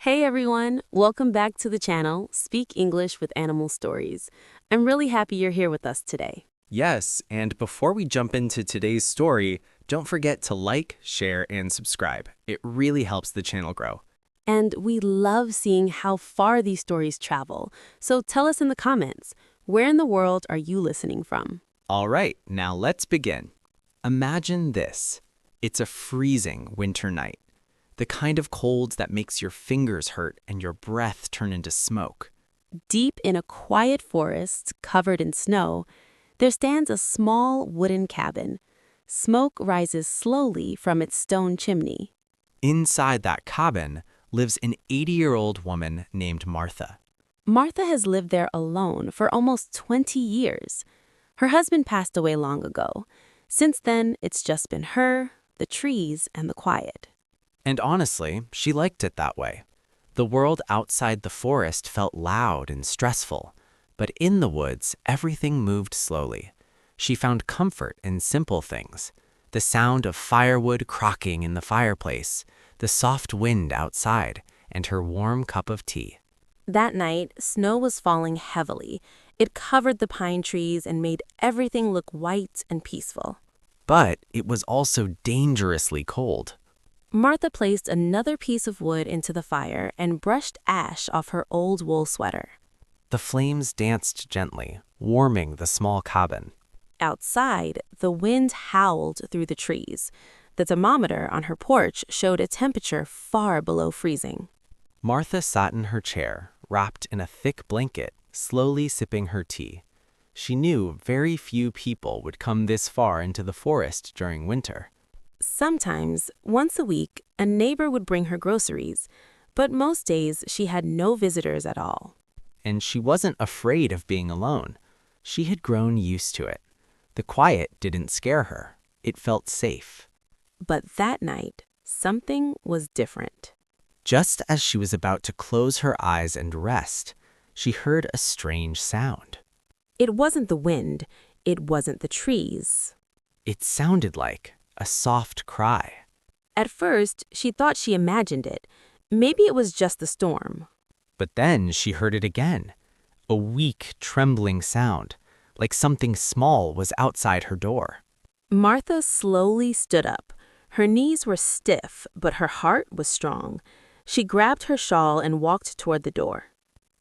Hey everyone, welcome back to the channel, Speak English with Animal Stories. I'm really happy you're here with us today. Yes, and before we jump into today's story, don't forget to like, share, and subscribe. It really helps the channel grow. And we love seeing how far these stories travel, so tell us in the comments, where in the world are you listening from? All right, now let's begin. Imagine this. It's a freezing winter night. The kind of cold that makes your fingers hurt and your breath turn into smoke. Deep in a quiet forest covered in snow, there stands a small wooden cabin. Smoke rises slowly from its stone chimney. Inside that cabin lives an 80-year-old woman named Martha. Martha has lived there alone for almost 20 years. Her husband passed away long ago. Since then, it's just been her, the trees, and the quiet. And honestly, she liked it that way. The world outside the forest felt loud and stressful, but in the woods, everything moved slowly. She found comfort in simple things: the sound of firewood cracking in the fireplace, the soft wind outside, and her warm cup of tea. That night, snow was falling heavily. It covered the pine trees and made everything look white and peaceful. But it was also dangerously cold. Martha placed another piece of wood into the fire and brushed ash off her old wool sweater. The flames danced gently, warming the small cabin. Outside, the wind howled through the trees. The thermometer on her porch showed a temperature far below freezing. Martha sat in her chair, wrapped in a thick blanket, slowly sipping her tea. She knew very few people would come this far into the forest during winter. Sometimes, once a week, a neighbor would bring her groceries, but most days she had no visitors at all. And she wasn't afraid of being alone. She had grown used to it. The quiet didn't scare her. It felt safe. But that night, something was different. Just as she was about to close her eyes and rest, she heard a strange sound. It wasn't the wind. It wasn't the trees. It sounded like a soft cry. At first, she thought she imagined it. Maybe it was just the storm. But then she heard it again, a weak, trembling sound, like something small was outside her door. Martha slowly stood up. Her knees were stiff, but her heart was strong. She grabbed her shawl and walked toward the door.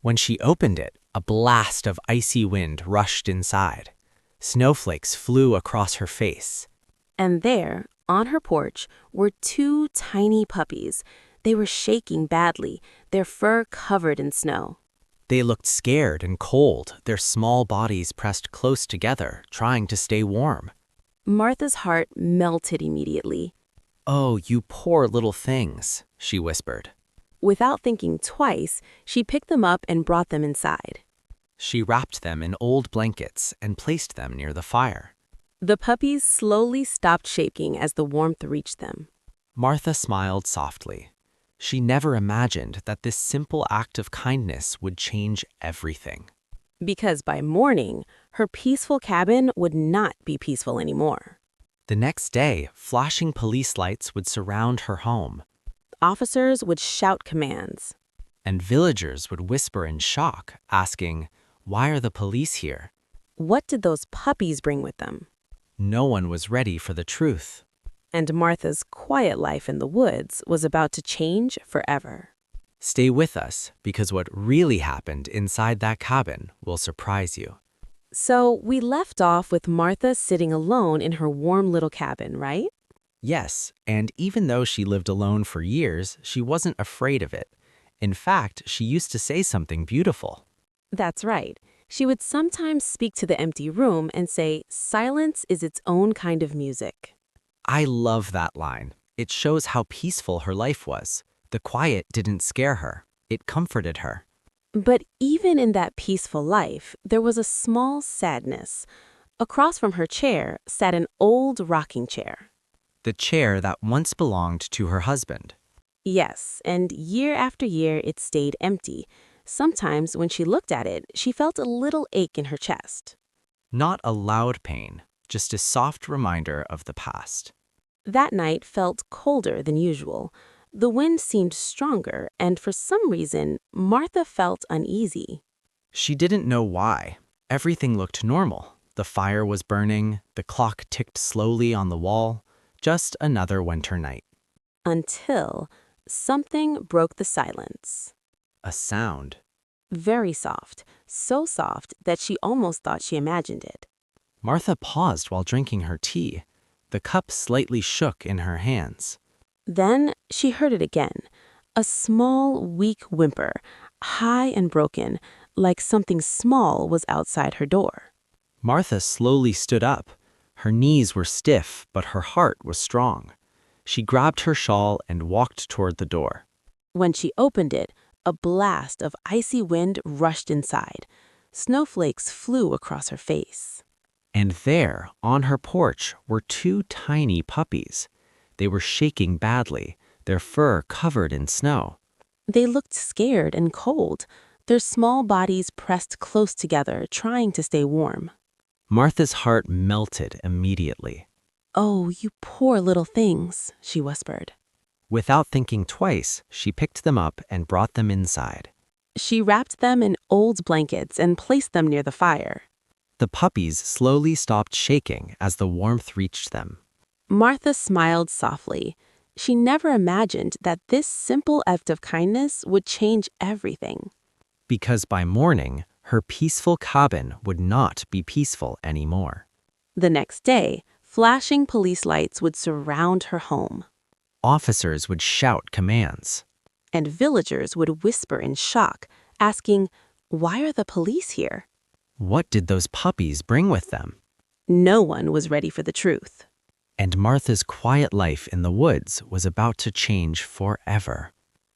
When she opened it, a blast of icy wind rushed inside. Snowflakes flew across her face. And there, on her porch, were two tiny puppies. They were shaking badly, their fur covered in snow. They looked scared and cold, their small bodies pressed close together, trying to stay warm. Martha's heart melted immediately. "Oh, you poor little things," she whispered. Without thinking twice, she picked them up and brought them inside. She wrapped them in old blankets and placed them near the fire. The puppies slowly stopped shaking as the warmth reached them. Martha smiled softly. She never imagined that this simple act of kindness would change everything. Because by morning, her peaceful cabin would not be peaceful anymore. The next day, flashing police lights would surround her home, Officers would shout commands. and villagers would whisper in shock, asking, "Why are the police here?" What did those puppies bring with them? No one was ready for the truth. And Martha's quiet life in the woods was about to change forever. Stay with us, because what really happened inside that cabin will surprise you. So we left off with Martha sitting alone in her warm little cabin, right? Yes, and even though she lived alone for years, she wasn't afraid of it. In fact, she used to say something beautiful. That's right. She would sometimes speak to the empty room and say, "Silence is its own kind of music." I love that line. It shows how peaceful her life was. The quiet didn't scare her. It comforted her. But even in that peaceful life, there was a small sadness. Across from her chair sat an old rocking chair. The chair that once belonged to her husband. Yes, and year after year it stayed empty. Sometimes when she looked at it, she felt a little ache in her chest. Not a loud pain, just a soft reminder of the past. That night felt colder than usual. The wind seemed stronger, and for some reason, Martha felt uneasy. She didn't know why. Everything looked normal. The fire was burning, the clock ticked slowly on the wall. Just another winter night. Until something broke the silence. A sound. Very soft, so soft that she almost thought she imagined it. Martha paused while drinking her tea. The cup slightly shook in her hands. Then she heard it again, a small, weak whimper, high and broken, like something small was outside her door. Martha slowly stood up. Her knees were stiff, but her heart was strong. She grabbed her shawl and walked toward the door. When she opened it, a blast of icy wind rushed inside. Snowflakes flew across her face. And there, on her porch, were two tiny puppies. They were shaking badly, their fur covered in snow. They looked scared and cold, their small bodies pressed close together, trying to stay warm. Martha's heart melted immediately. "Oh, you poor little things," she whispered. Without thinking twice, she picked them up and brought them inside. She wrapped them in old blankets and placed them near the fire. The puppies slowly stopped shaking as the warmth reached them. Martha smiled softly. She never imagined that this simple act of kindness would change everything. Because by morning, her peaceful cabin would not be peaceful anymore. The next day, flashing police lights would surround her home, Officers would shout commands. and villagers would whisper in shock, asking, "Why are the police here?" What did those puppies bring with them? No one was ready for the truth. And Martha's quiet life in the woods was about to change forever.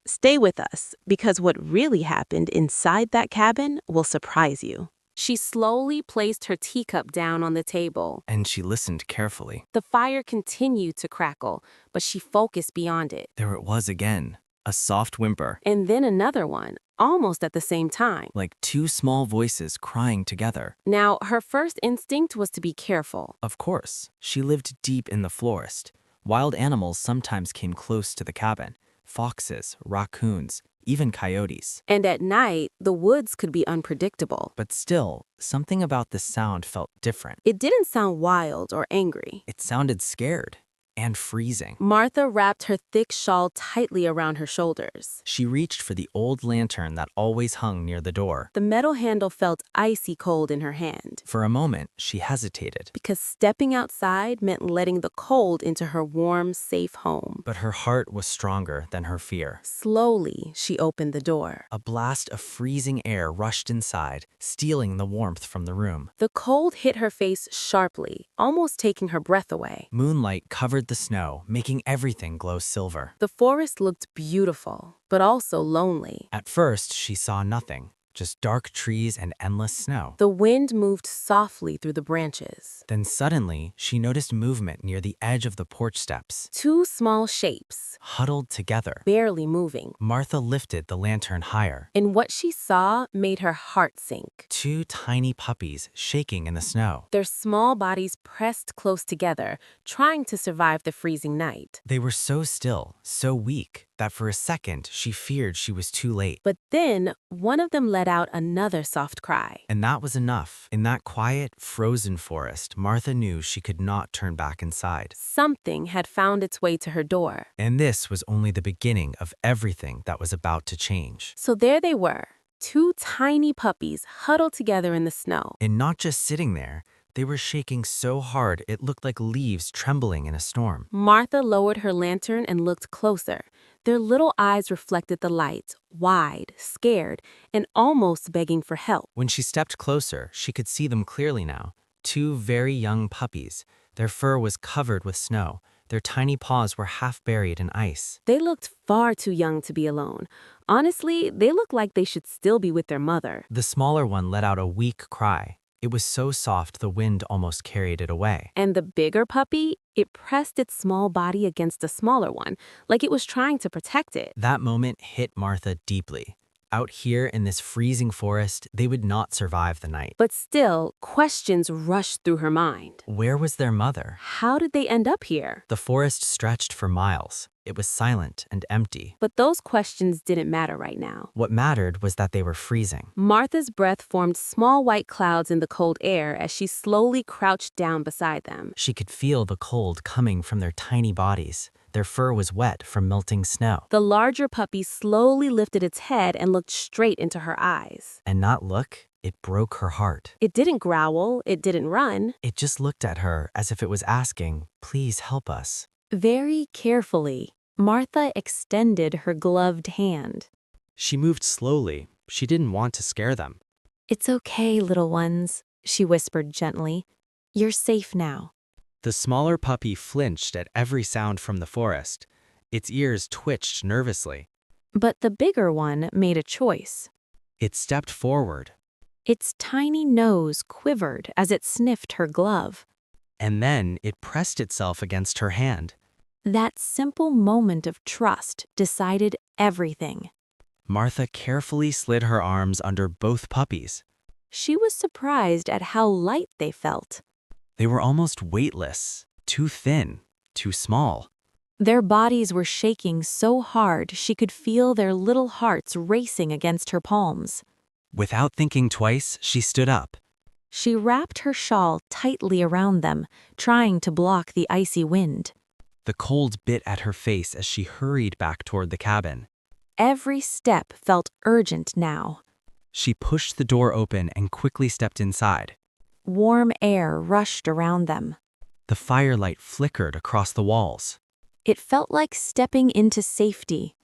Stay with us, because what really happened inside that cabin will surprise you. She slowly placed her teacup down on the table. And she listened carefully. The fire continued to crackle, but she focused beyond it. There it was again, a soft whimper, And then another one, almost at the same time. like two small voices crying together. Now, her first instinct was to be careful. Of course, she lived deep in the forest. Wild animals sometimes came close to the cabin. Foxes, raccoons, even coyotes. And at night, the woods could be unpredictable. But still, something about the sound felt different. It didn't sound wild or angry. It sounded scared and freezing. Martha wrapped her thick shawl tightly around her shoulders. She reached for the old lantern that always hung near the door. The metal handle felt icy cold in her hand, For a moment, she hesitated. because stepping outside meant letting the cold into her warm, safe home. But her heart was stronger than her fear. Slowly, she opened the door. A blast of freezing air rushed inside, stealing the warmth from the room. The cold hit her face sharply, almost taking her breath away. Moonlight covered the snow, making everything glow silver. The forest looked beautiful, but also lonely. At first, she saw nothing, just dark trees and endless snow. The wind moved softly through the branches. Then suddenly, she noticed movement near the edge of the porch steps. Two small shapes, Huddled together, barely moving. Martha lifted the lantern higher. And what she saw made her heart sink. Two tiny puppies shaking in the snow. Their small bodies pressed close together, trying to survive the freezing night. They were so still, so weak, that for a second she feared she was too late. But then, one of them let out another soft cry. And that was enough. In that quiet, frozen forest, Martha knew she could not turn back inside. Something had found its way to her door. And this was only the beginning of everything that was about to change. So there they were, two tiny puppies huddled together in the snow. And not just sitting there, they were shaking so hard it looked like leaves trembling in a storm. Martha lowered her lantern and looked closer. Their little eyes reflected the light, wide, scared, and almost begging for help. When she stepped closer, she could see them clearly now. Two very young puppies. Their fur was covered with snow. Their tiny paws were half buried in ice. They looked far too young to be alone. Honestly, they looked like they should still be with their mother. The smaller one let out a weak cry. It was so soft the wind almost carried it away. And the bigger puppy, it pressed its small body against the smaller one, like it was trying to protect it. That moment hit Martha deeply. Out here in this freezing forest, they would not survive the night. But still, questions rushed through her mind. Where was their mother? How did they end up here? The forest stretched for miles. It was silent and empty. But those questions didn't matter right now. What mattered was that they were freezing. Martha's breath formed small white clouds in the cold air as she slowly crouched down beside them. She could feel the cold coming from their tiny bodies. Their fur was wet from melting snow. The larger puppy slowly lifted its head and looked straight into her eyes. And not look, it broke her heart. It didn't growl, it didn't run. It just looked at her as if it was asking, "Please help us." Very carefully, Martha extended her gloved hand. She moved slowly. She didn't want to scare them. "It's okay, little ones," she whispered gently. "You're safe now." The smaller puppy flinched at every sound from the forest. Its ears twitched nervously. But the bigger one made a choice. It stepped forward, Its tiny nose quivered as it sniffed her glove. and then it pressed itself against her hand. That simple moment of trust decided everything. Martha carefully slid her arms under both puppies. She was surprised at how light they felt. They were almost weightless, too thin, too small. Their bodies were shaking so hard she could feel their little hearts racing against her palms. Without thinking twice, she stood up. She wrapped her shawl tightly around them, trying to block the icy wind. The cold bit at her face as she hurried back toward the cabin. Every step felt urgent now. She pushed the door open and quickly stepped inside. Warm air rushed around them. The firelight flickered across the walls. It felt like stepping into safety.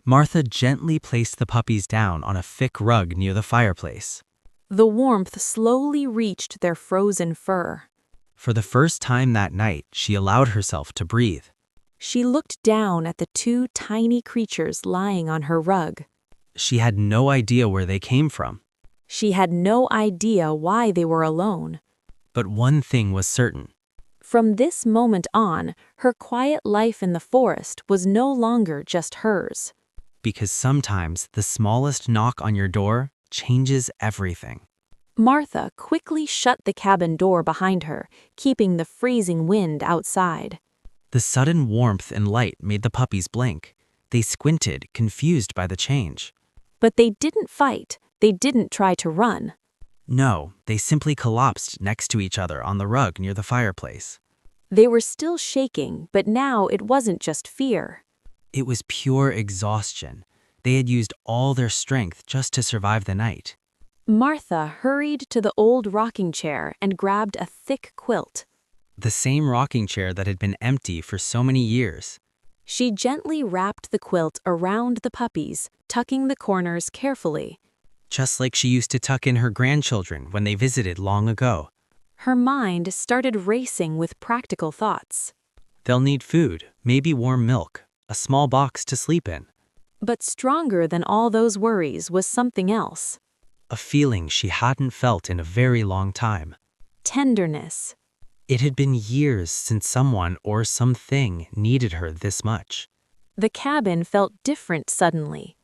Martha gently placed the puppies down on a thick rug near the fireplace. The warmth slowly reached their frozen fur. For the first time that night, she allowed herself to breathe. She looked down at the two tiny creatures lying on her rug. She had no idea where they came from. She had no idea why they were alone. But one thing was certain. From this moment on, her quiet life in the forest was no longer just hers. Because sometimes the smallest knock on your door changes everything. Martha quickly shut the cabin door behind her, keeping the freezing wind outside. The sudden warmth and light made the puppies blink. They squinted, confused by the change. But they didn't fight. They didn't try to run. No, they simply collapsed next to each other on the rug near the fireplace. They were still shaking, but now it wasn't just fear. It was pure exhaustion. They had used all their strength just to survive the night. Martha hurried to the old rocking chair and grabbed a thick quilt. The same rocking chair that had been empty for so many years. She gently wrapped the quilt around the puppies, tucking the corners carefully. Just like she used to tuck in her grandchildren when they visited long ago. Her mind started racing with practical thoughts. They'll need food, maybe warm milk, a small box to sleep in. But stronger than all those worries was something else. A feeling she hadn't felt in a very long time. Tenderness. It had been years since someone or something needed her this much. The cabin felt different suddenly.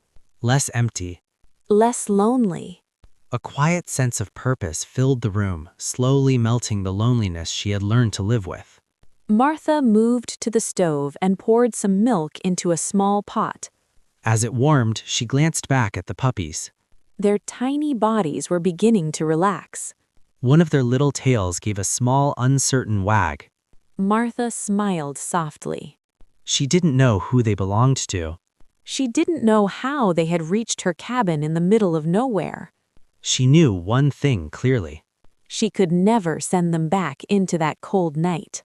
Less empty. Less lonely. A quiet sense of purpose filled the room, slowly melting the loneliness she had learned to live with. Martha moved to the stove and poured some milk into a small pot. As it warmed, she glanced back at the puppies. Their tiny bodies were beginning to relax. One of their little tails gave a small, uncertain wag. Martha smiled softly. She didn't know who they belonged to. She didn't know how they had reached her cabin in the middle of nowhere. She knew one thing clearly. She could never send them back into that cold night.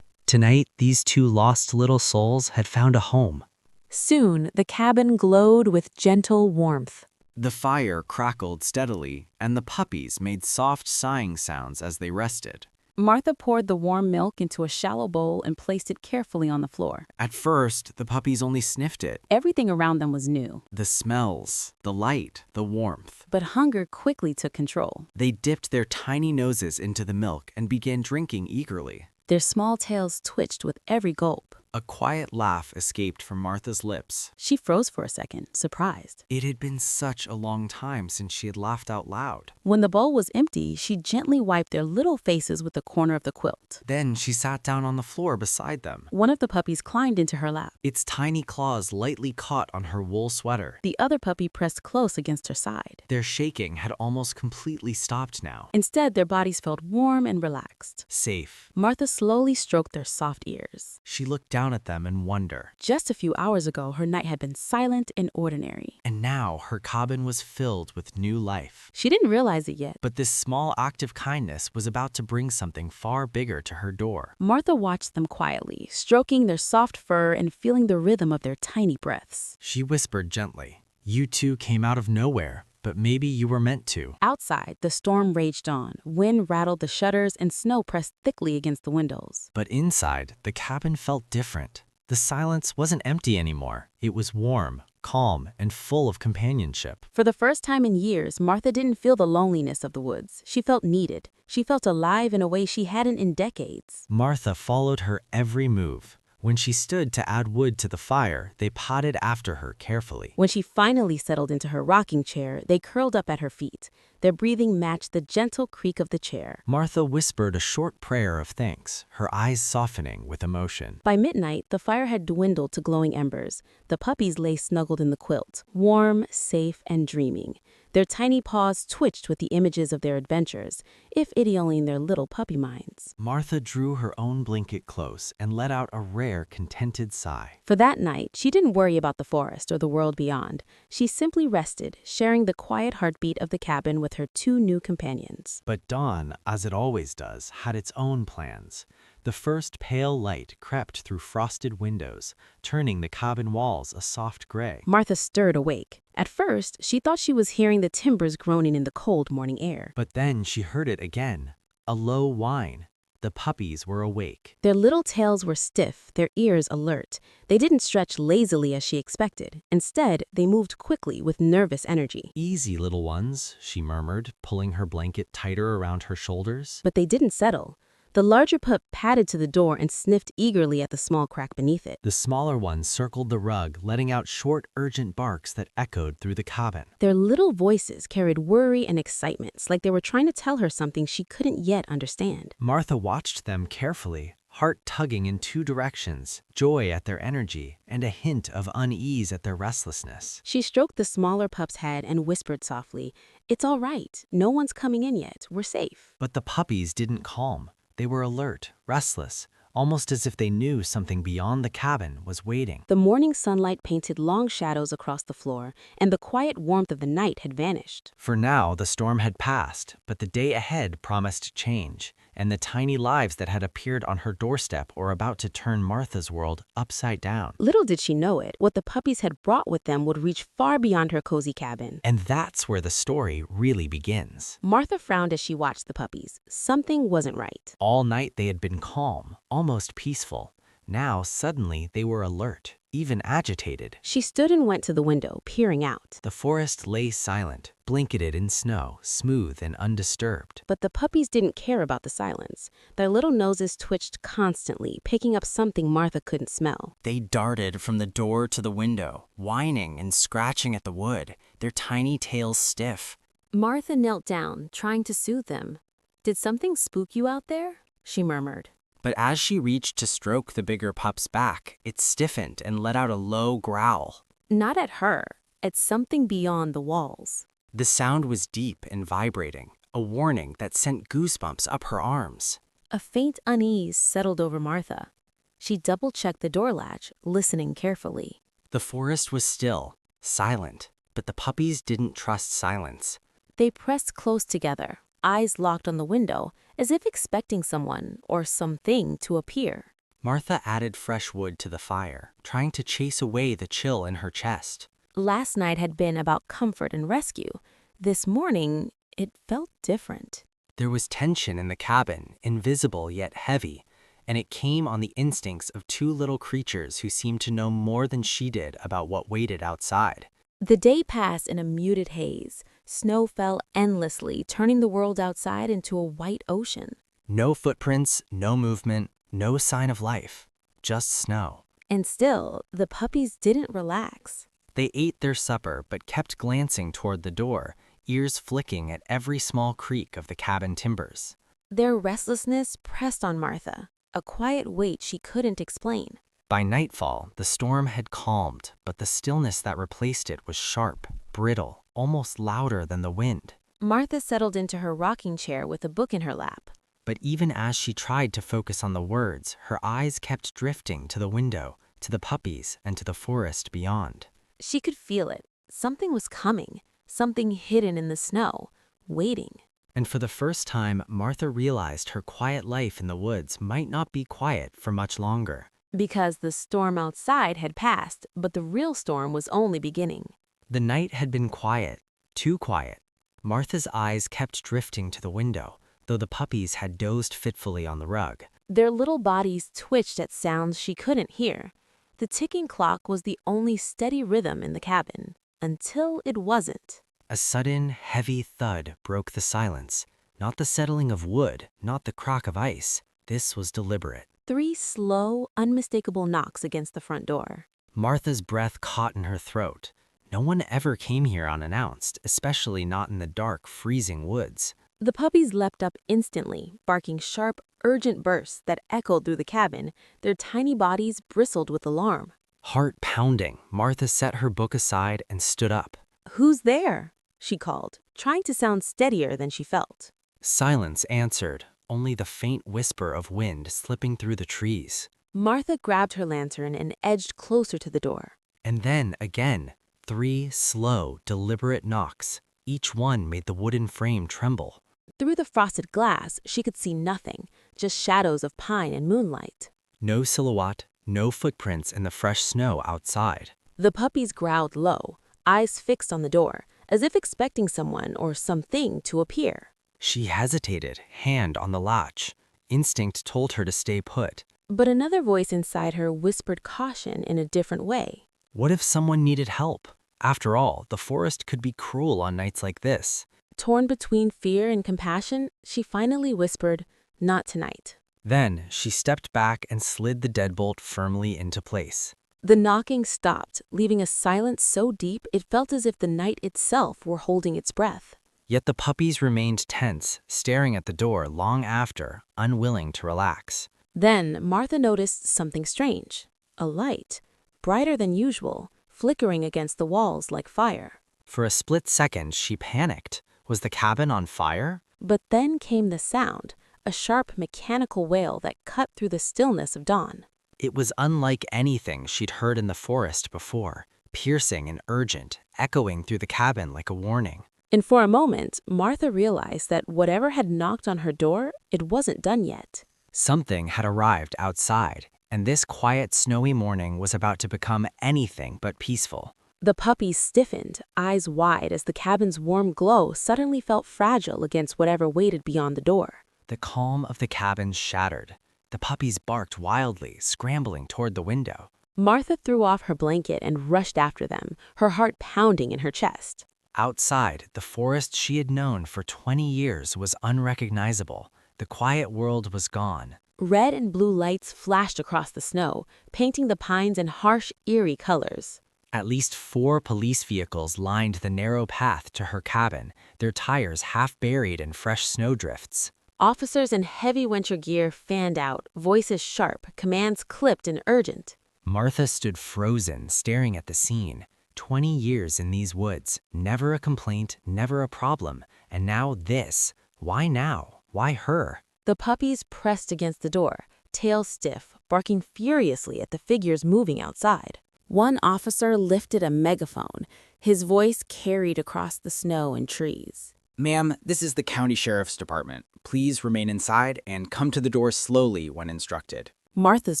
Tonight, these two lost little souls had found a home. Soon, the cabin glowed with gentle warmth. The fire crackled steadily, and the puppies made soft sighing sounds as they rested. Martha poured the warm milk into a shallow bowl and placed it carefully on the floor. At first, the puppies only sniffed it. Everything around them was new, The smells, the light, the warmth. but hunger quickly took control. They dipped their tiny noses into the milk and began drinking eagerly. Their small tails twitched with every gulp. A quiet laugh escaped from Martha's lips. She froze for a second, surprised. It had been such a long time since she had laughed out loud. When the bowl was empty, she gently wiped their little faces with the corner of the quilt. Then she sat down on the floor beside them. One of the puppies climbed into her lap. Its tiny claws lightly caught on her wool sweater. The other puppy pressed close against her side. Their shaking had almost completely stopped now. Instead, their bodies felt warm and relaxed. Safe. Martha slowly stroked their soft ears. She looked down at them in wonder. Just a few hours ago, her night had been silent and ordinary. And now her cabin was filled with new life. She didn't realize it yet. But this small act of kindness was about to bring something far bigger to her door. Martha watched them quietly, stroking their soft fur and feeling the rhythm of their tiny breaths. She whispered gently, "You two came out of nowhere, but maybe you were meant to." Outside, the storm raged on. Wind rattled the shutters and snow pressed thickly against the windows. But inside, the cabin felt different. The silence wasn't empty anymore. It was warm, calm, and full of companionship. For the first time in years, Martha didn't feel the loneliness of the woods. She felt needed. She felt alive in a way she hadn't in decades. Martha followed her every move. When she stood to add wood to the fire, they potted after her carefully. When she finally settled into her rocking chair, they curled up at her feet. Their breathing matched the gentle creak of the chair. Martha whispered a short prayer of thanks, her eyes softening with emotion. By midnight, the fire had dwindled to glowing embers. The puppies lay snuggled in the quilt, warm, safe, and dreaming. Their tiny paws twitched with the images of their adventures, if it only in their little puppy minds. Martha drew her own blanket close and let out a rare, contented sigh. For that night, she didn't worry about the forest or the world beyond. She simply rested, sharing the quiet heartbeat of the cabin with her two new companions. But dawn, as it always does, had its own plans. The first pale light crept through frosted windows, turning the cabin walls a soft gray. Martha stirred awake. At first, she thought she was hearing the timbers groaning in the cold morning air. But then she heard it again, a low whine. The puppies were awake. Their little tails were stiff, their ears alert. They didn't stretch lazily as she expected. Instead, they moved quickly with nervous energy. "Easy, little ones," she murmured, pulling her blanket tighter around her shoulders. But they didn't settle. The larger pup padded to the door and sniffed eagerly at the small crack beneath it. The smaller ones circled the rug, letting out short, urgent barks that echoed through the cabin. Their little voices carried worry and excitement, like they were trying to tell her something she couldn't yet understand. Martha watched them carefully, heart tugging in two directions, joy at their energy, and a hint of unease at their restlessness. She stroked the smaller pup's head and whispered softly, "It's all right. No one's coming in yet. We're safe." But the puppies didn't calm. They were alert, restless, almost as if they knew something beyond the cabin was waiting. The morning sunlight painted long shadows across the floor, and the quiet warmth of the night had vanished. For now, the storm had passed, but the day ahead promised change, and the tiny lives that had appeared on her doorstep were about to turn Martha's world upside down. Little did she know it, what the puppies had brought with them would reach far beyond her cozy cabin. And that's where the story really begins. Martha frowned as she watched the puppies. Something wasn't right. All night they had been calm, almost peaceful. Now, suddenly, they were alert, even agitated. She stood and went to the window, peering out. The forest lay silent, blanketed in snow, smooth and undisturbed. But the puppies didn't care about the silence. Their little noses twitched constantly, picking up something Martha couldn't smell. They darted from the door to the window, whining and scratching at the wood, their tiny tails stiff. Martha knelt down, trying to soothe them. "Did something spook you out there?" she murmured. But as she reached to stroke the bigger pup's back, it stiffened and let out a low growl. Not at her, at something beyond the walls. The sound was deep and vibrating, a warning that sent goosebumps up her arms. A faint unease settled over Martha. She double-checked the door latch, listening carefully. The forest was still, silent, but the puppies didn't trust silence. They pressed close together, eyes locked on the window, as if expecting someone or something to appear. Martha added fresh wood to the fire, trying to chase away the chill in her chest. Last night had been about comfort and rescue. This morning, it felt different. There was tension in the cabin, invisible yet heavy, and it came on the instincts of two little creatures who seemed to know more than she did about what waited outside. The day passed in a muted haze. Snow fell endlessly, turning the world outside into a white ocean. No footprints, no movement, no sign of life, just snow. And still, the puppies didn't relax. They ate their supper but kept glancing toward the door, ears flicking at every small creak of the cabin timbers. Their restlessness pressed on Martha, a quiet weight she couldn't explain. By nightfall, the storm had calmed, but the stillness that replaced it was sharp, brittle, almost louder than the wind. Martha settled into her rocking chair with a book in her lap. But even as she tried to focus on the words, her eyes kept drifting to the window, to the puppies, and to the forest beyond. She could feel it. Something was coming, something hidden in the snow, waiting. And for the first time, Martha realized her quiet life in the woods might not be quiet for much longer. Because the storm outside had passed, but the real storm was only beginning. The night had been quiet, too quiet. Martha's eyes kept drifting to the window, though the puppies had dozed fitfully on the rug. Their little bodies twitched at sounds she couldn't hear. The ticking clock was the only steady rhythm in the cabin, until it wasn't. A sudden, heavy thud broke the silence. Not the settling of wood, not the crack of ice. This was deliberate. 3 slow, unmistakable knocks against the front door. Martha's breath caught in her throat. No one ever came here unannounced, especially not in the dark, freezing woods. The puppies leapt up instantly, barking sharp, urgent bursts that echoed through the cabin. Their tiny bodies bristled with alarm. Heart pounding, Martha set her book aside and stood up. "Who's there?" she called, trying to sound steadier than she felt. Silence answered, only the faint whisper of wind slipping through the trees. Martha grabbed her lantern and edged closer to the door. And then, again, 3 slow, deliberate knocks. Each one made the wooden frame tremble. Through the frosted glass, she could see nothing, just shadows of pine and moonlight. No silhouette, no footprints in the fresh snow outside. The puppies growled low, eyes fixed on the door, as if expecting someone or something to appear. She hesitated, hand on the latch. Instinct told her to stay put. But another voice inside her whispered caution in a different way. What if someone needed help? After all, the forest could be cruel on nights like this. Torn between fear and compassion, she finally whispered, "Not tonight." Then she stepped back and slid the deadbolt firmly into place. The knocking stopped, leaving a silence so deep it felt as if the night itself were holding its breath. Yet the puppies remained tense, staring at the door long after, unwilling to relax. Then Martha noticed something strange. A light, brighter than usual, flickering against the walls like fire. For a split second, she panicked. Was the cabin on fire? But then came the sound, a sharp mechanical wail that cut through the stillness of dawn. It was unlike anything she'd heard in the forest before, piercing and urgent, echoing through the cabin like a warning. And for a moment, Martha realized that whatever had knocked on her door, it wasn't done yet. Something had arrived outside, and this quiet, snowy morning was about to become anything but peaceful. The puppies stiffened, eyes wide as the cabin's warm glow suddenly felt fragile against whatever waited beyond the door. The calm of the cabin shattered. The puppies barked wildly, scrambling toward the window. Martha threw off her blanket and rushed after them, her heart pounding in her chest. Outside, the forest she had known for 20 years was unrecognizable. The quiet world was gone. Red and blue lights flashed across the snow, painting the pines in harsh, eerie colors. At least 4 police vehicles lined the narrow path to her cabin, their tires half buried in fresh snowdrifts. Officers in heavy winter gear fanned out, voices sharp, commands clipped and urgent. Martha stood frozen, staring at the scene. 20 years in these woods, never a complaint, never a problem. And now this. Why now? Why her? The puppies pressed against the door, tails stiff, barking furiously at the figures moving outside. One officer lifted a megaphone, his voice carried across the snow and trees. "Ma'am, this is the county sheriff's department. Please remain inside and come to the door slowly when instructed." Martha's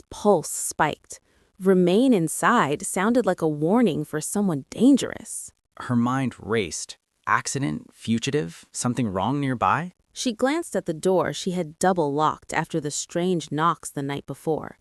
pulse spiked. Remain inside sounded like a warning for someone dangerous. Her mind raced. Accident? Fugitive? Something wrong nearby? She glanced at the door she had double locked after the strange knocks the night before.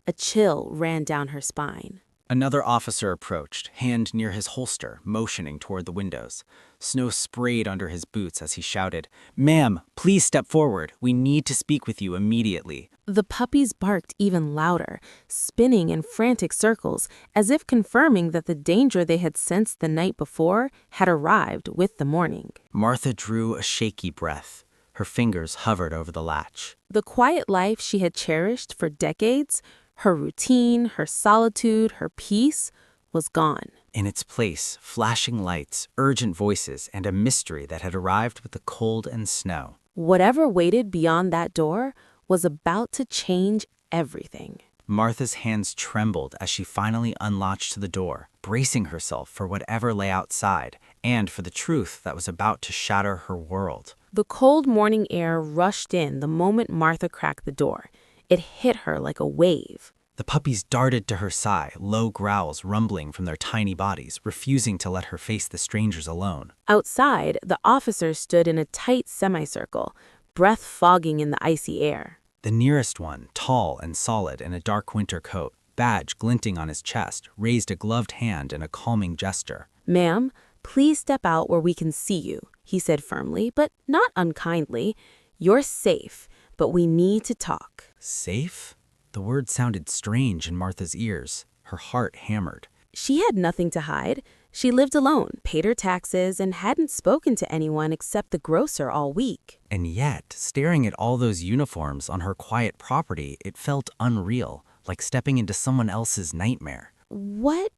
A chill ran down her spine. Another officer approached, hand near his holster, motioning toward the windows. Snow sprayed under his boots as he shouted, "Ma'am, please step forward. We need to speak with you immediately." The puppies barked even louder, spinning in frantic circles, as if confirming that the danger they had sensed the night before had arrived with the morning. Martha drew a shaky breath. Her fingers hovered over the latch. The quiet life she had cherished for decades, her routine, her solitude, her peace, was gone. In its place, flashing lights, urgent voices, and a mystery that had arrived with the cold and snow. Whatever waited beyond that door was about to change everything. Martha's hands trembled as she finally unlatched the door, bracing herself for whatever lay outside, and for the truth that was about to shatter her world. The cold morning air rushed in the moment Martha cracked the door. It hit her like a wave. The puppies darted to her side, low growls rumbling from their tiny bodies, refusing to let her face the strangers alone. Outside, the officers stood in a tight semicircle, breath fogging in the icy air. The nearest one, tall and solid in a dark winter coat, badge glinting on his chest, raised a gloved hand in a calming gesture. "Ma'am, please step out where we can see you," he said firmly, but not unkindly. "You're safe, but we need to talk." Safe? The word sounded strange in Martha's ears. Her heart hammered. She had nothing to hide. She lived alone, paid her taxes, and hadn't spoken to anyone except the grocer all week. And yet, staring at all those uniforms on her quiet property, it felt unreal, like stepping into someone else's nightmare. What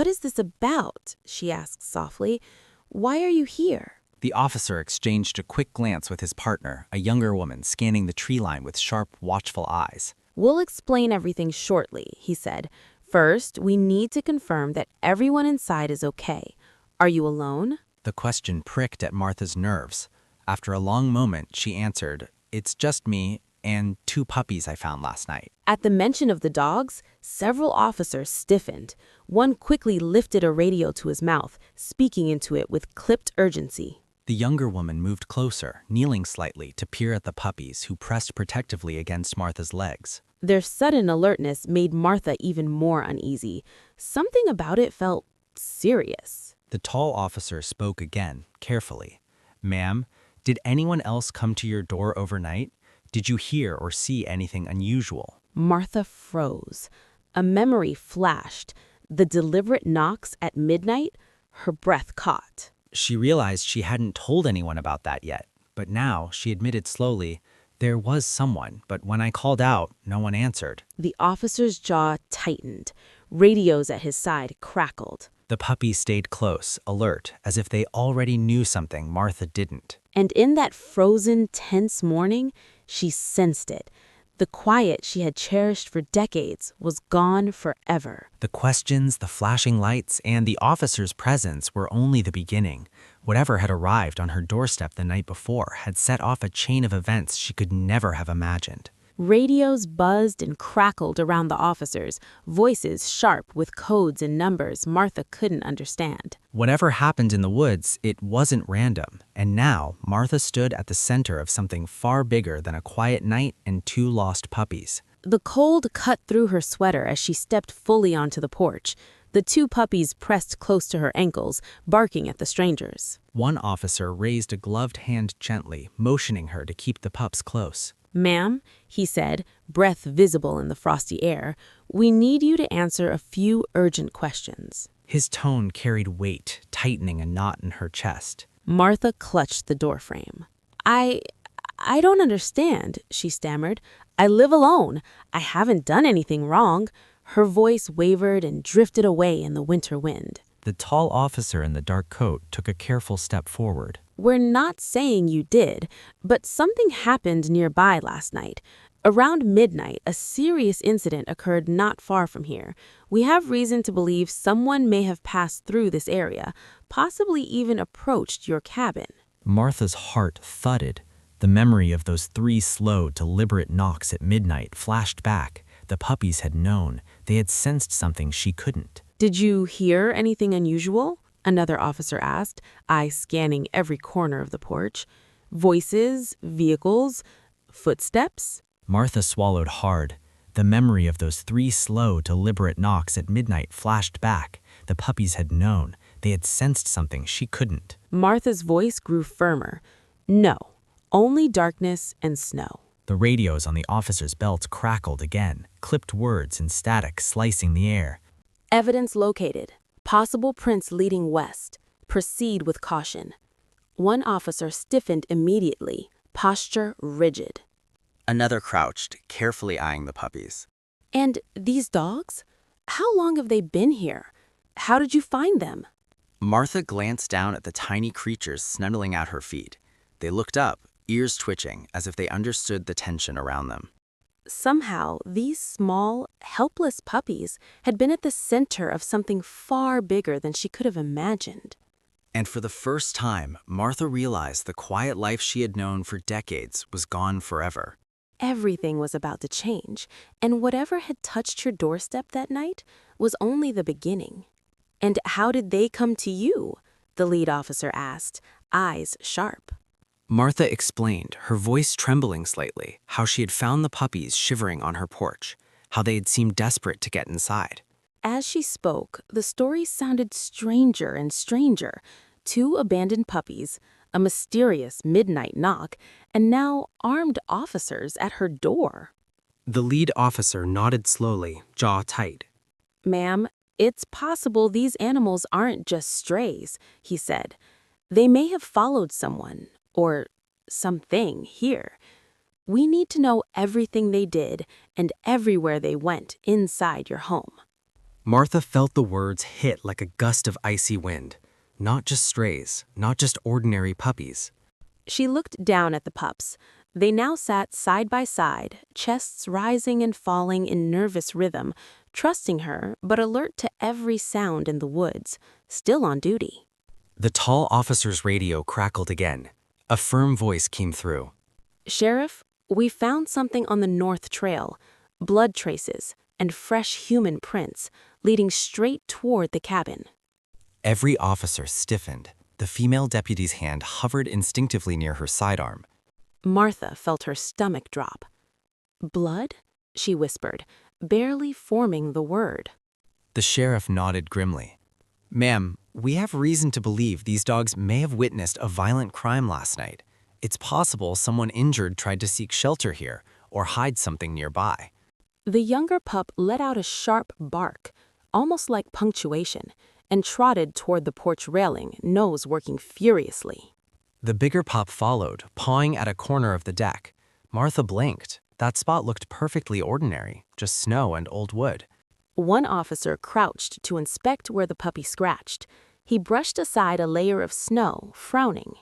is this about?" she asked softly. "Why are you here?" The officer exchanged a quick glance with his partner, a younger woman scanning the tree line with sharp, watchful eyes. "We'll explain everything shortly," he said. "First, we need to confirm that everyone inside is okay. Are you alone?" The question pricked at Martha's nerves. After a long moment, she answered, "It's just me and 2 puppies I found last night." At the mention of the dogs, several officers stiffened. One quickly lifted a radio to his mouth, speaking into it with clipped urgency. The younger woman moved closer, kneeling slightly to peer at the puppies who pressed protectively against Martha's legs. Their sudden alertness made Martha even more uneasy. Something about it felt serious. The tall officer spoke again, carefully. "Ma'am, did anyone else come to your door overnight? Did you hear or see anything unusual?" Martha froze. A memory flashed. The deliberate knocks at midnight. Her breath caught. She realized she hadn't told anyone about that yet, but now she admitted slowly, "There was someone, but when I called out, no one answered." The officer's jaw tightened. Radios at his side crackled. The puppies stayed close, alert, as if they already knew something Martha didn't. And in that frozen, tense morning, she sensed it. The quiet she had cherished for decades was gone forever. The questions, the flashing lights, and the officer's presence were only the beginning. Whatever had arrived on her doorstep the night before had set off a chain of events she could never have imagined. Radios buzzed and crackled around the officers, voices sharp with codes and numbers Martha couldn't understand. Whatever happened in the woods, it wasn't random, and now Martha stood at the center of something far bigger than a quiet night and 2 lost puppies. The cold cut through her sweater as she stepped fully onto the porch. The 2 puppies pressed close to her ankles, barking at the strangers. One officer raised a gloved hand gently, motioning her to keep the pups close. "Ma'am," he said, breath visible in the frosty air, "we need you to answer a few urgent questions." His tone carried weight, tightening a knot in her chest. Martha clutched the doorframe. I don't understand," she stammered. "I live alone. I haven't done anything wrong." Her voice wavered and drifted away in the winter wind. The tall officer in the dark coat took a careful step forward. "We're not saying you did, but something happened nearby last night. Around midnight, a serious incident occurred not far from here. We have reason to believe someone may have passed through this area, possibly even approached your cabin." Martha's heart thudded. The memory of those 3 slow, deliberate knocks at midnight flashed back. The puppies had known. They had sensed something she couldn't. "Did you hear anything unusual?" another officer asked, eyes scanning every corner of the porch. "Voices, vehicles, footsteps?" Martha swallowed hard. The memory of those 3 slow, deliberate knocks at midnight flashed back. The puppies had known. They had sensed something she couldn't. Martha's voice grew firmer. No, only darkness and snow. The radios on the officers' belts crackled again, clipped words and static slicing the air. Evidence located. Possible prints leading west. Proceed with caution. One officer stiffened immediately, posture rigid. Another crouched, carefully eyeing the puppies. And these dogs? How long have they been here? How did you find them? Martha glanced down at the tiny creatures snuggling at her feet. They looked up, ears twitching, as if they understood the tension around them. Somehow, these small, helpless puppies had been at the center of something far bigger than she could have imagined. And for the first time, Martha realized the quiet life she had known for decades was gone forever. Everything was about to change, and whatever had touched her doorstep that night was only the beginning. And how did they come to you? The lead officer asked, eyes sharp. Martha explained, her voice trembling slightly, how she had found the puppies shivering on her porch, how they had seemed desperate to get inside. As she spoke, the story sounded stranger and stranger. 2 abandoned puppies, a mysterious midnight knock, and now armed officers at her door. The lead officer nodded slowly, jaw tight. Ma'am, it's possible these animals aren't just strays, he said. They may have followed someone, or something, here. We need to know everything they did and everywhere they went inside your home. Martha felt the words hit like a gust of icy wind. Not just strays, not just ordinary puppies. She looked down at the pups. They now sat side by side, chests rising and falling in nervous rhythm, trusting her but alert to every sound in the woods, still on duty. The tall officer's radio crackled again. A firm voice came through. Sheriff, we found something on the North Trail, blood traces and fresh human prints leading straight toward the cabin. Every officer stiffened. The female deputy's hand hovered instinctively near her sidearm. Martha felt her stomach drop. Blood? She whispered, barely forming the word. The sheriff nodded grimly. Ma'am, we have reason to believe these dogs may have witnessed a violent crime last night. It's possible someone injured tried to seek shelter here or hide something nearby. The younger pup let out a sharp bark, almost like punctuation, and trotted toward the porch railing, nose working furiously. The bigger pup followed, pawing at a corner of the deck. Martha blinked. That spot looked perfectly ordinary, just snow and old wood. One officer crouched to inspect where the puppy scratched. He brushed aside a layer of snow, frowning.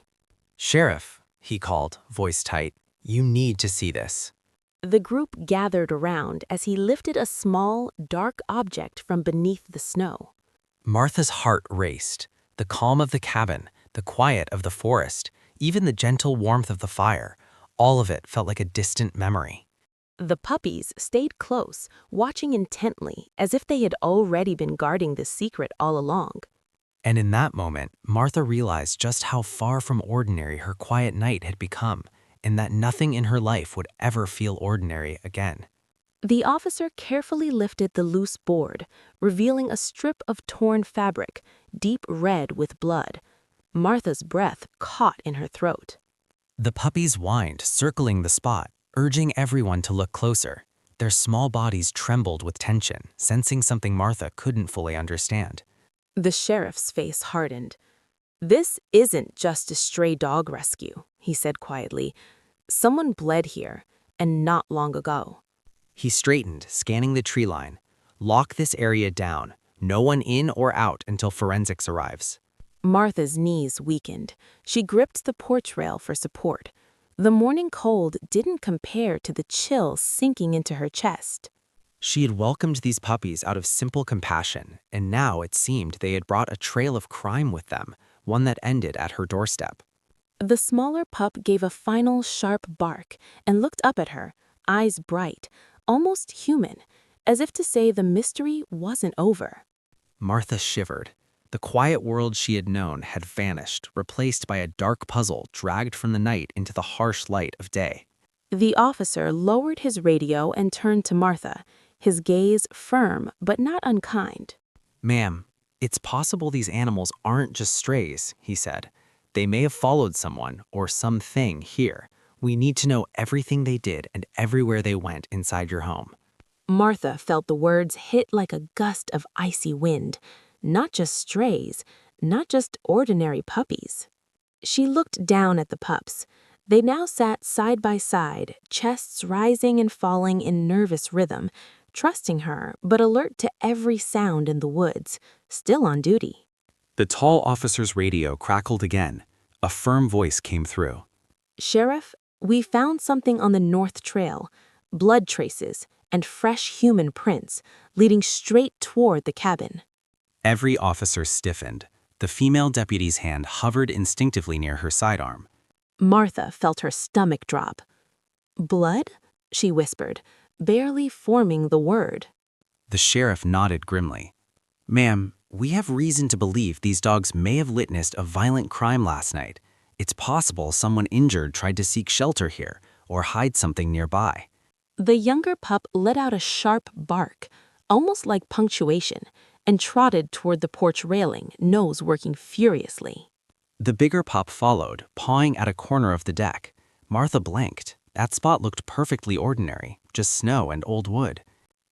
Sheriff, he called, voice tight, you need to see this. The group gathered around as he lifted a small, dark object from beneath the snow. Martha's heart raced. The calm of the cabin, the quiet of the forest, even the gentle warmth of the fire, all of it felt like a distant memory. The puppies stayed close, watching intently, as if they had already been guarding this secret all along. And in that moment, Martha realized just how far from ordinary her quiet night had become, and that nothing in her life would ever feel ordinary again. The officer carefully lifted the loose board, revealing a strip of torn fabric, deep red with blood. Martha's breath caught in her throat. The puppies whined, circling the spot, urging everyone to look closer. Their small bodies trembled with tension, sensing something Martha couldn't fully understand. The sheriff's face hardened. "This isn't just a stray dog rescue," he said quietly. "Someone bled here, and not long ago." He straightened, scanning the tree line. Lock this area down. No one in or out until forensics arrives. Martha's knees weakened. She gripped the porch rail for support. The morning cold didn't compare to the chill sinking into her chest. She had welcomed these puppies out of simple compassion, and now it seemed they had brought a trail of crime with them, one that ended at her doorstep. The smaller pup gave a final sharp bark and looked up at her, eyes bright, almost human, as if to say the mystery wasn't over. Martha shivered. The quiet world she had known had vanished, replaced by a dark puzzle dragged from the night into the harsh light of day. The officer lowered his radio and turned to Martha, his gaze firm but not unkind. Ma'am, it's possible these animals aren't just strays, he said. They may have followed someone or something here. We need to know everything they did and everywhere they went inside your home. Martha felt the words hit like a gust of icy wind. Not just strays, not just ordinary puppies. She looked down at the pups. They now sat side by side, chests rising and falling in nervous rhythm, trusting her but alert to every sound in the woods, still on duty. The tall officer's radio crackled again. A firm voice came through. Sheriff, we found something on the North Trail, blood traces and fresh human prints leading straight toward the cabin. Every officer stiffened. The female deputy's hand hovered instinctively near her sidearm. Martha felt her stomach drop. Blood? She whispered, barely forming the word. The sheriff nodded grimly. Ma'am, we have reason to believe these dogs may have witnessed a violent crime last night. It's possible someone injured tried to seek shelter here or hide something nearby. The younger pup let out a sharp bark, almost like punctuation, and trotted toward the porch railing, nose working furiously. The bigger pup followed, pawing at a corner of the deck. Martha blanked. That spot looked perfectly ordinary, just snow and old wood.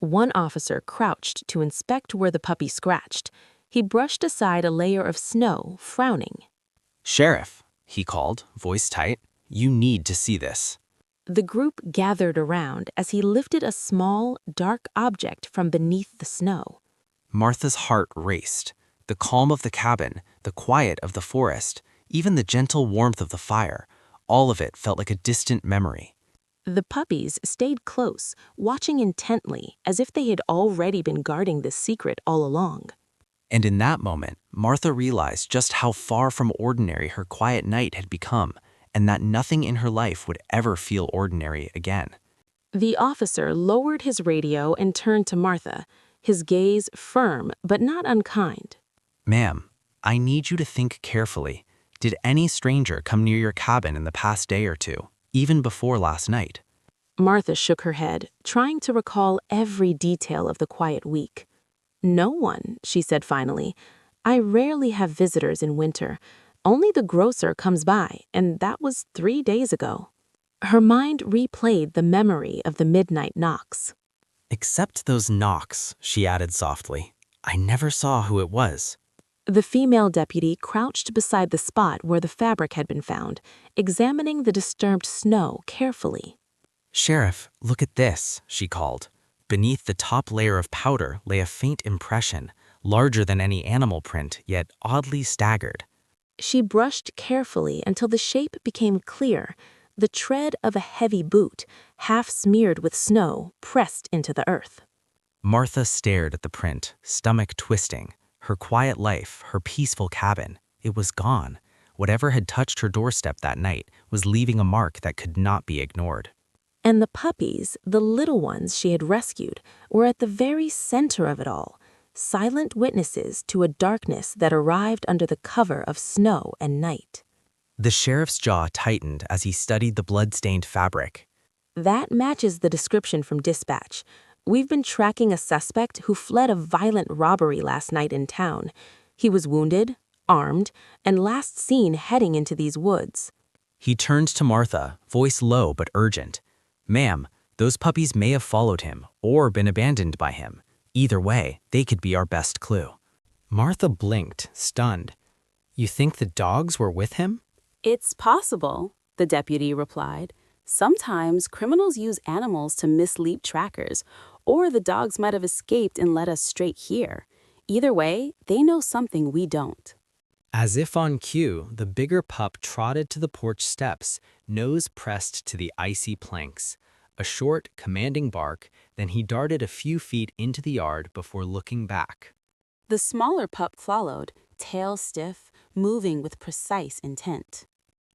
One officer crouched to inspect where the puppy scratched. He brushed aside a layer of snow, frowning. Sheriff, he called, voice tight, you need to see this. The group gathered around as he lifted a small, dark object from beneath the snow. Martha's heart raced. The calm of the cabin, the quiet of the forest, even the gentle warmth of the fire, all of it felt like a distant memory. The puppies stayed close, watching intently, as if they had already been guarding this secret all along. And in that moment, Martha realized just how far from ordinary her quiet night had become, and that nothing in her life would ever feel ordinary again. The officer lowered his radio and turned to Martha, his gaze firm but not unkind. Ma'am, I need you to think carefully. Did any stranger come near your cabin in the past day or two, even before last night? Martha shook her head, trying to recall every detail of the quiet week. No one, she said finally. I rarely have visitors in winter. Only the grocer comes by, and that was 3 days ago. Her mind replayed the memory of the midnight knocks. Except those knocks, she added softly. I never saw who it was. The female deputy crouched beside the spot where the fabric had been found, examining the disturbed snow carefully. Sheriff, look at this, she called. Beneath the top layer of powder lay a faint impression, larger than any animal print, yet oddly staggered. She brushed carefully until the shape became clear, the tread of a heavy boot, half smeared with snow, pressed into the earth. Martha stared at the print, stomach twisting. Her quiet life, her peaceful cabin, it was gone. Whatever had touched her doorstep that night was leaving a mark that could not be ignored. And the puppies, the little ones she had rescued, were at the very center of it all, silent witnesses to a darkness that arrived under the cover of snow and night. The sheriff's jaw tightened as he studied the blood-stained fabric. That matches the description from dispatch. We've been tracking a suspect who fled a violent robbery last night in town. He was wounded, armed, and last seen heading into these woods. He turned to Martha, voice low but urgent. Ma'am, those puppies may have followed him or been abandoned by him. Either way, they could be our best clue. Martha blinked, stunned. You think the dogs were with him? It's possible, the deputy replied. Sometimes criminals use animals to mislead trackers, or the dogs might have escaped and led us straight here. Either way, they know something we don't. As if on cue, the bigger pup trotted to the porch steps, nose pressed to the icy planks. A short, commanding bark, then he darted a few feet into the yard before looking back. The smaller pup followed, tail stiff, moving with precise intent.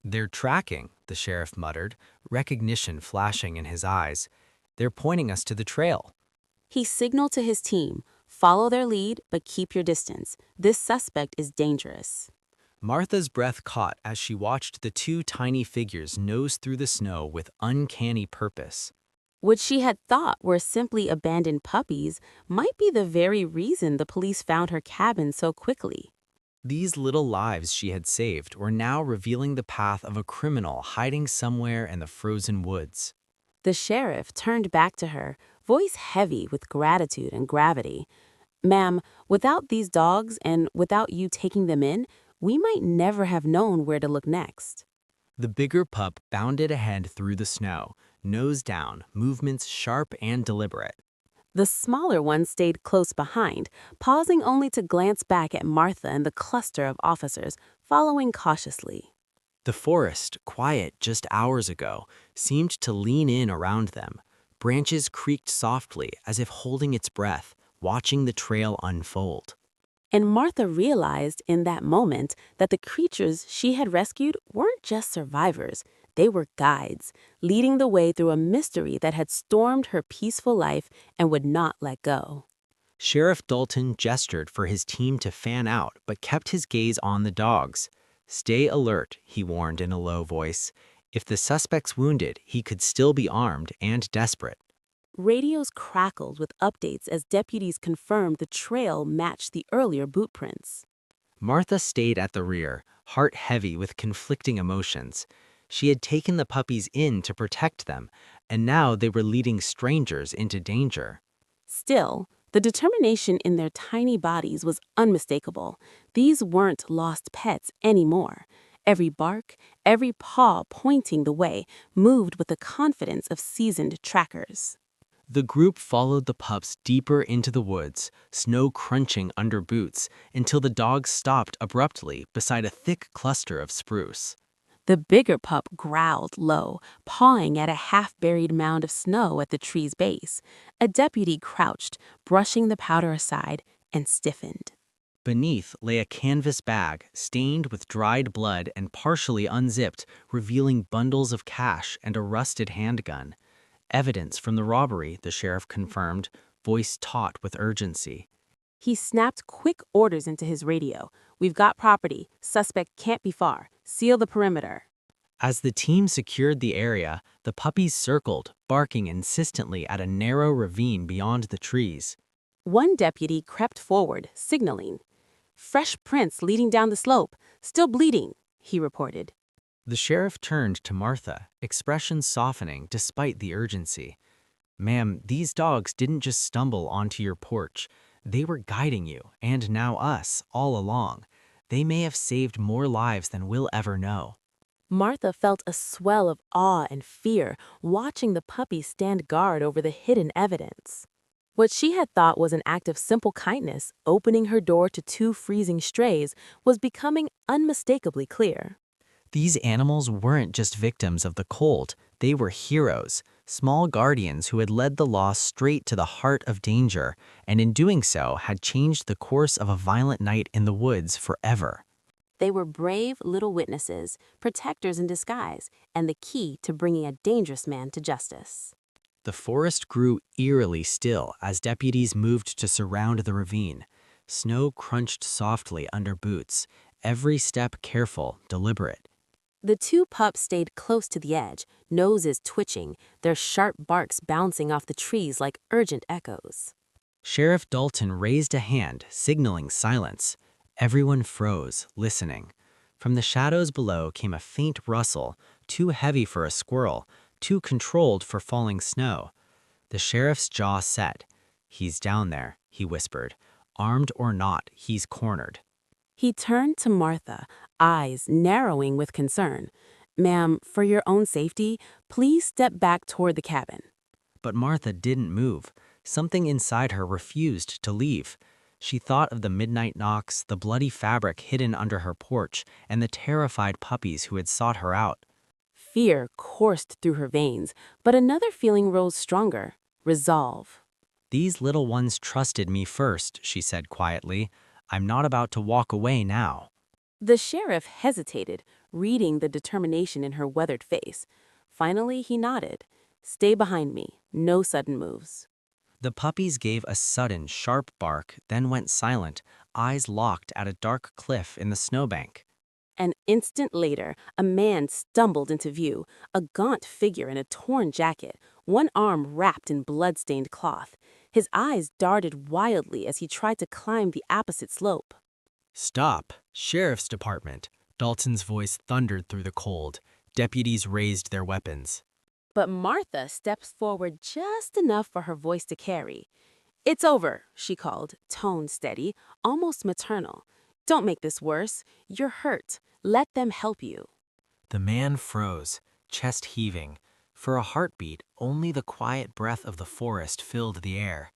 They're tracking, the sheriff muttered, recognition flashing in his eyes. They're pointing us to the trail. He signaled to his team, follow their lead, but keep your distance. This suspect is dangerous. Martha's breath caught as she watched the two tiny figures nose through the snow with uncanny purpose. What she had thought were simply abandoned puppies might be the very reason the police found her cabin so quickly. These little lives she had saved were now revealing the path of a criminal hiding somewhere in the frozen woods. The sheriff turned back to her, voice heavy with gratitude and gravity. Ma'am, without these dogs and without you taking them in, we might never have known where to look next. The bigger pup bounded ahead through the snow, nose down, movements sharp and deliberate. The smaller one stayed close behind, pausing only to glance back at Martha and the cluster of officers, following cautiously. The forest, quiet just hours ago, seemed to lean in around them. Branches creaked softly as if holding its breath, watching the trail unfold. And Martha realized in that moment that the creatures she had rescued weren't just survivors. They were guides, leading the way through a mystery that had stormed her peaceful life and would not let go. Sheriff Dalton gestured for his team to fan out, but kept his gaze on the dogs. "Stay alert," he warned in a low voice. If the suspect's wounded, he could still be armed and desperate. Radios crackled with updates as deputies confirmed the trail matched the earlier boot prints. Martha stayed at the rear, heart heavy with conflicting emotions. She had taken the puppies in to protect them, and now they were leading strangers into danger. Still, the determination in their tiny bodies was unmistakable. These weren't lost pets anymore. Every bark, every paw pointing the way, moved with the confidence of seasoned trackers. The group followed the pups deeper into the woods, snow crunching under boots, until the dogs stopped abruptly beside a thick cluster of spruce. The bigger pup growled low, pawing at a half-buried mound of snow at the tree's base. A deputy crouched, brushing the powder aside, and stiffened. Beneath lay a canvas bag, stained with dried blood and partially unzipped, revealing bundles of cash and a rusted handgun. Evidence from the robbery, the sheriff confirmed, voice taut with urgency. He snapped quick orders into his radio. "We've got property. Suspect can't be far. Seal the perimeter." As the team secured the area, the puppies circled, barking insistently at a narrow ravine beyond the trees. One deputy crept forward, signaling. "Fresh prints leading down the slope. Still bleeding," he reported. The sheriff turned to Martha, expression softening despite the urgency. "Ma'am, these dogs didn't just stumble onto your porch. They were guiding you, and now us, all along. They may have saved more lives than we'll ever know." Martha felt a swell of awe and fear watching the puppy stand guard over the hidden evidence. What she had thought was an act of simple kindness, opening her door to two freezing strays, was becoming unmistakably clear. These animals weren't just victims of the cold, they were heroes, small guardians who had led the law straight to the heart of danger, and in doing so had changed the course of a violent night in the woods forever. They were brave little witnesses, protectors in disguise, and the key to bringing a dangerous man to justice. The forest grew eerily still as deputies moved to surround the ravine. Snow crunched softly under boots, every step careful, deliberate. The two pups stayed close to the edge, noses twitching, their sharp barks bouncing off the trees like urgent echoes. Sheriff Dalton raised a hand, signaling silence. Everyone froze, listening. From the shadows below came a faint rustle, too heavy for a squirrel, too controlled for falling snow. The sheriff's jaw set. "He's down there," he whispered. "Armed or not, he's cornered." He turned to Martha, eyes narrowing with concern. "Ma'am, for your own safety, please step back toward the cabin." But Martha didn't move. Something inside her refused to leave. She thought of the midnight knocks, the bloody fabric hidden under her porch, and the terrified puppies who had sought her out. Fear coursed through her veins, but another feeling rose stronger: resolve. "These little ones trusted me first," she said quietly. "I'm not about to walk away now." The sheriff hesitated, reading the determination in her weathered face. Finally, he nodded. "Stay behind me. No sudden moves." The puppies gave a sudden, sharp bark, then went silent, eyes locked at a dark cliff in the snowbank. An instant later, a man stumbled into view, a gaunt figure in a torn jacket, one arm wrapped in blood-stained cloth. His eyes darted wildly as he tried to climb the opposite slope. Stop! Sheriff's Department. Dalton's voice thundered through the cold. Deputies raised their weapons. But Martha steps forward just enough for her voice to carry. "It's over," she called, tone steady, almost maternal. "Don't make this worse. You're hurt. Let them help you." The man froze, chest heaving. For a heartbeat, only the quiet breath of the forest filled the air.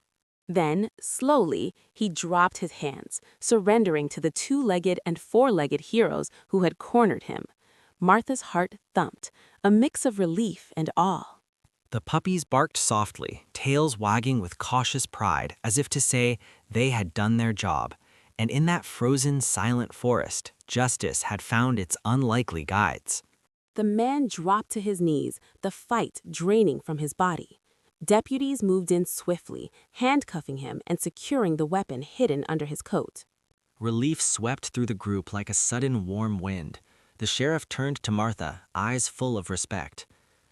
Then, slowly, he dropped his hands, surrendering to the two-legged and four-legged heroes who had cornered him. Martha's heart thumped, a mix of relief and awe. The puppies barked softly, tails wagging with cautious pride, as if to say they had done their job. And in that frozen, silent forest, justice had found its unlikely guides. The man dropped to his knees, the fight draining from his body. Deputies moved in swiftly, handcuffing him and securing the weapon hidden under his coat. Relief swept through the group like a sudden warm wind. The sheriff turned to Martha, eyes full of respect.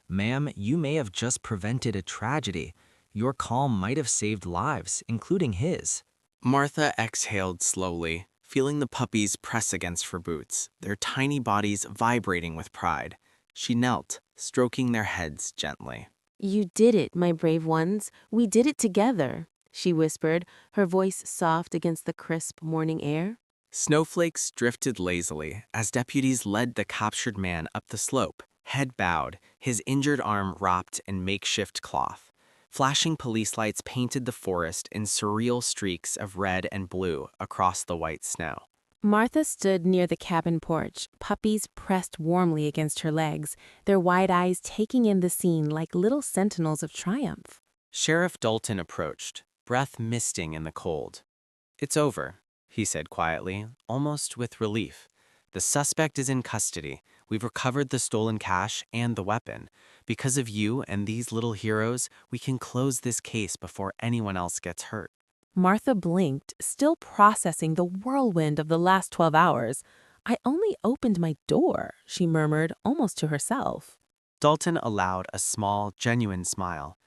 "Ma'am, you may have just prevented a tragedy. Your calm might have saved lives, including his." Martha exhaled slowly, feeling the puppies press against her boots, their tiny bodies vibrating with pride. She knelt, stroking their heads gently. "You did it, my brave ones. We did it together," she whispered, her voice soft against the crisp morning air. Snowflakes drifted lazily as deputies led the captured man up the slope, head bowed, his injured arm wrapped in makeshift cloth. Flashing police lights painted the forest in surreal streaks of red and blue across the white snow. Martha stood near the cabin porch, puppies pressed warmly against her legs, their wide eyes taking in the scene like little sentinels of triumph. Sheriff Dalton approached, breath misting in the cold. "It's over," he said quietly, almost with relief. "The suspect is in custody. We've recovered the stolen cash and the weapon. Because of you and these little heroes, we can close this case before anyone else gets hurt." Martha blinked, still processing the whirlwind of the last 12 hours. "I only opened my door," she murmured, almost to herself. Dalton allowed a small, genuine smile.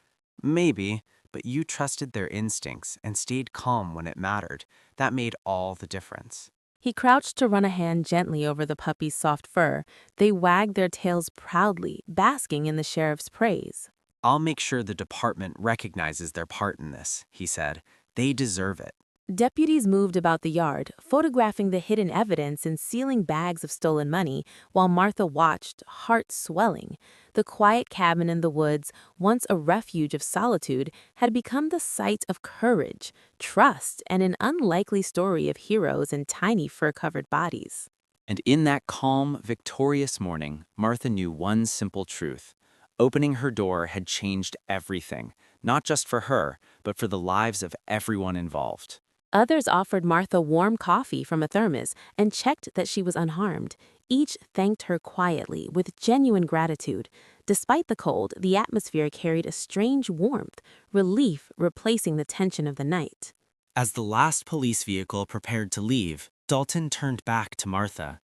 "Maybe, but you trusted their instincts and stayed calm when it mattered. That made all the difference." He crouched to run a hand gently over the puppy's soft fur. They wagged their tails proudly, basking in the sheriff's praise. "I'll make sure the department recognizes their part in this," he said. "They deserve it." Deputies moved about the yard, photographing the hidden evidence and sealing bags of stolen money, while Martha watched, heart swelling. The quiet cabin in the woods, once a refuge of solitude, had become the site of courage, trust, and an unlikely story of heroes and tiny fur-covered bodies. And in that calm, victorious morning, Martha knew one simple truth. Opening her door had changed everything, not just for her, but for the lives of everyone involved. Others offered Martha warm coffee from a thermos and checked that she was unharmed. Each thanked her quietly, with genuine gratitude. Despite the cold, the atmosphere carried a strange warmth, relief replacing the tension of the night. As the last police vehicle prepared to leave, Dalton turned back to Martha.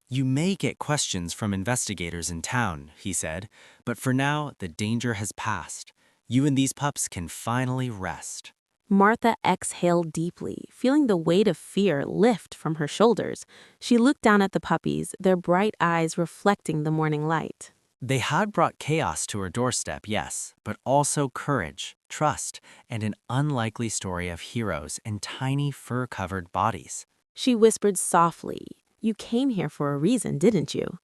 "You may get questions from investigators in town," he said, "but for now, the danger has passed. You and these pups can finally rest." Martha exhaled deeply, feeling the weight of fear lift from her shoulders. She looked down at the puppies, their bright eyes reflecting the morning light. They had brought chaos to her doorstep, yes, but also courage, trust, and an unlikely story of heroes in tiny fur-covered bodies. She whispered softly, "You came here for a reason, didn't you?"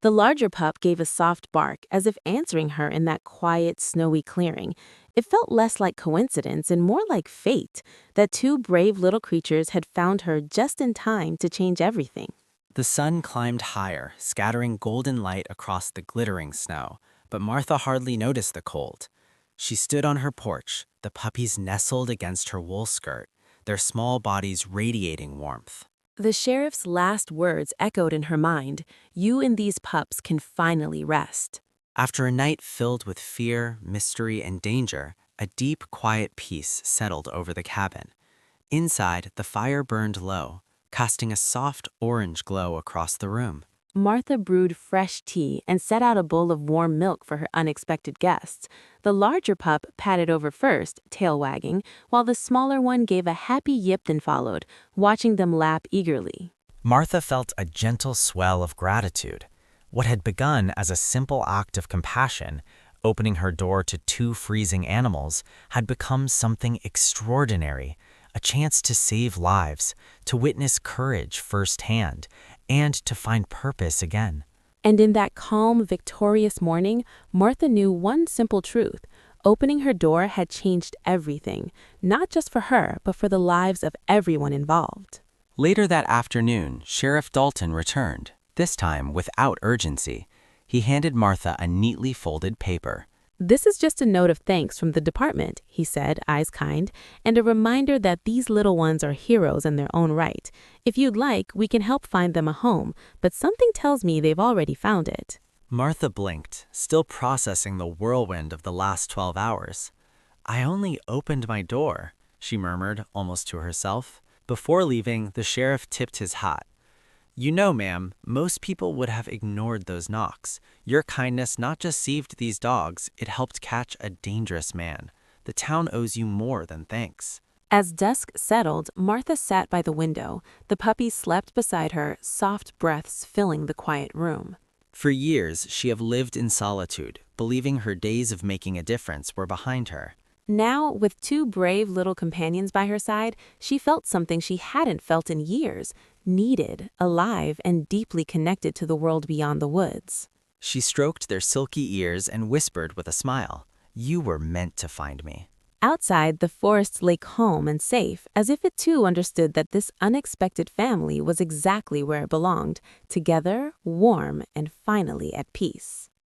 The larger pup gave a soft bark, as if answering her in that quiet, snowy clearing. It felt less like coincidence and more like fate, that two brave little creatures had found her just in time to change everything. The sun climbed higher, scattering golden light across the glittering snow, but Martha hardly noticed the cold. She stood on her porch, the puppies nestled against her wool skirt, their small bodies radiating warmth. The sheriff's last words echoed in her mind, "You and these pups can finally rest." After a night filled with fear, mystery, and danger, a deep, quiet peace settled over the cabin. Inside, the fire burned low, casting a soft orange glow across the room. Martha brewed fresh tea and set out a bowl of warm milk for her unexpected guests. The larger pup patted over first, tail wagging, while the smaller one gave a happy yip and followed, watching them lap eagerly. Martha felt a gentle swell of gratitude. What had begun as a simple act of compassion, opening her door to two freezing animals, had become something extraordinary, a chance to save lives, to witness courage firsthand, and to find purpose again. And in that calm, victorious morning, Martha knew one simple truth. Opening her door had changed everything, not just for her, but for the lives of everyone involved. Later that afternoon, Sheriff Dalton returned, this time without urgency. He handed Martha a neatly folded paper. "This is just a note of thanks from the department," he said, eyes kind, "and a reminder that these little ones are heroes in their own right. If you'd like, we can help find them a home, but something tells me they've already found it." Martha blinked, still processing the whirlwind of the last 12 hours. "I only opened my door," she murmured, almost to herself. Before leaving, the sheriff tipped his hat. "You know, ma'am, most people would have ignored those knocks. Your kindness not just saved these dogs, it helped catch a dangerous man. The town owes you more than thanks." As dusk settled, Martha sat by the window. The puppies slept beside her, soft breaths filling the quiet room. For years, she had lived in solitude, believing her days of making a difference were behind her. Now, with two brave little companions by her side, she felt something she hadn't felt in years, needed, alive, and deeply connected to the world beyond the woods. She stroked their silky ears and whispered with a smile, "You were meant to find me." Outside, the forest lay calm and safe, as if it too understood that this unexpected family was exactly where it belonged, together, warm, and finally at peace.